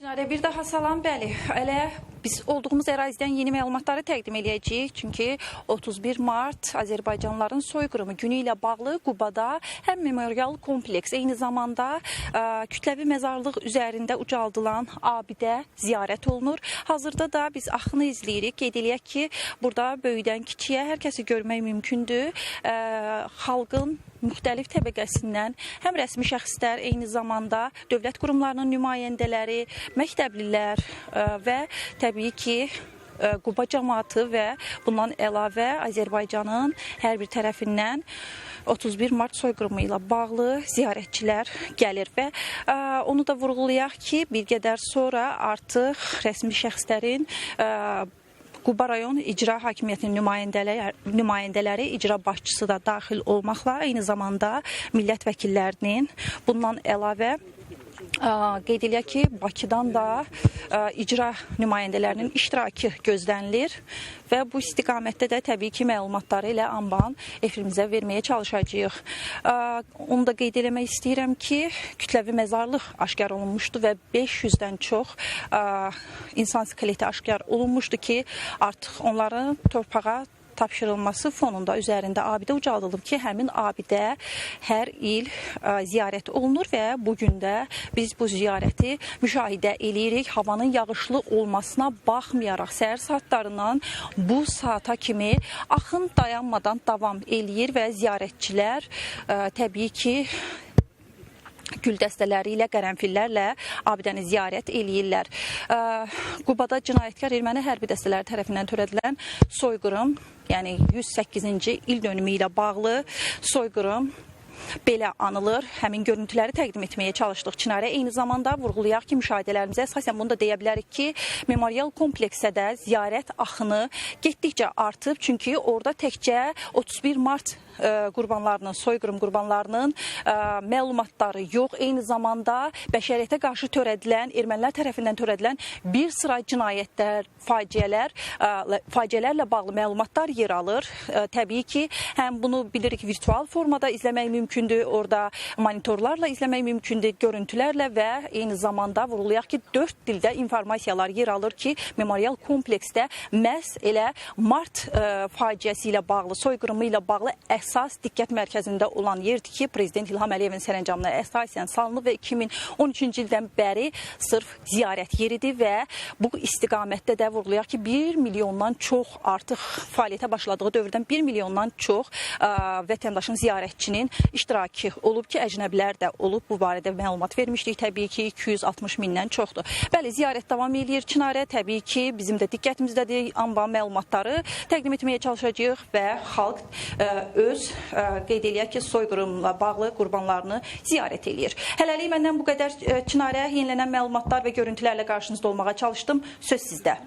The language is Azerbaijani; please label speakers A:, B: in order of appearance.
A: Çinarə, bir daha salam, bəli. Elə biz olduğumuz ərazidən yeni məlumatları təqdim edəcəyik. Çünki 31 mart Azərbaycanlıların soyqırımı günü ilə bağlı Qubada həm memorial kompleks, eyni zamanda kütləvi məzarlıq üzərində ucaldılan abidə ziyarət olunur. Hazırda da biz axını izləyirik. Qeyd eləyək ki, burada böyükdən kiçiyə hər kəsi görmək mümkündür. Xalqın müxtəlif təbəqəsindən həm rəsmi şəxslər, eyni zamanda dövlət qurumlarının nümayəndələri, məktəblilər və təbii ki, Quba cəmaatı və bundan əlavə Azərbaycanın hər bir tərəfindən 31 mart soyqırımı ilə bağlı ziyarətçilər gəlir və onu da vurğulayaq ki, bir qədər sonra artıq rəsmi şəxslərin Quba rayon icra hakimiyyətinin nümayəndələri, icra başçısı da daxil olmaqla, eyni zamanda millət vəkillərinin bundan əlavə qeyd eləyək ki, Bakıdan da icra nümayəndələrinin iştirakı gözlənilir və bu istiqamətdə də təbii ki, məlumatları ilə anban efirimizə verməyə çalışacağıq. Onu da qeyd eləmək istəyirəm ki, kütləvi məzarlıq aşkar olunmuşdu və 500-dən çox insan skeleti aşkar olunmuşdu ki, artıq onların torpağa tapşırılması fonunda üzərində abidə ucaldılıb ki, həmin abidə hər il ziyarət olunur və bugün də biz bu ziyarəti müşahidə eləyirik. Havanın yağışlı olmasına baxmayaraq səhər saatlarından bu saata kimi axın dayanmadan davam eləyir və ziyarətçilər təbii ki, gül dəstələri ilə, qərənfillərlə abidəni ziyarət eləyirlər. Qubada cinayətkar erməni hərbi dəstələri tərəfindən törədilən soyqırım, yəni 108-ci il dönümü ilə bağlı soyqırım belə anılır. Həmin görüntüləri təqdim etməyə çalışdıq Çinarə. Eyni zamanda vurğulayaq ki, müşahidələrimizə əsasən bunu da deyə bilərik ki, memorial kompleksə də ziyarət axını getdikcə artıb. Çünki orada təkcə 31 mart qurbanlarının, soyqırım qurbanlarının məlumatları yox. Eyni zamanda bəşəriyyətə qarşı törədilən, ermənilər tərəfindən törədilən bir sıra cinayətlər, faciələrlə bağlı məlumatlar yer alır. Təbii ki, həm bunu bilirik virtual formada izləmək mümkündür, orada monitorlarla izləmək mümkündür, görüntülərlə və eyni zamanda vurğulayaq ki, 4 dildə informasiyalar yer alır ki, memorial kompleksdə məhz elə mart faciəsi ilə bağlı, soyqırımı ilə bağlı əsas diqqət mərkəzində olan yerdir ki, Prezident İlham Əliyevin sərəncamına əsasən salınıb və 2013-cü ildən bəri sırf ziyarət yeridir və bu istiqamətdə də vurğulayaq ki, 1 milyondan çox artıq fəaliyyətə başladığı dövrdən 1 milyondan çox vətəndaşın, ziyarətçinin iştirakı olub ki, əcnəbilər də olub. Bu barədə məlumat vermişdik. Təbii ki, 260 mindən çoxdur. Bəli, ziyarət davam edir Çinarə. Təbii ki, bizim də diqqətimizdədir. Anban məlumatları təqdim etməyə çalışacağıq və xalq öz qeyd eləyək ki, soyqırımla bağlı qurbanlarını ziyarət eləyir. Hələlik məndən bu qədər Çinarə. Yenilənən məlumatlar və görüntülərlə qarşınızda olmağa çalışdım. Söz sizdə.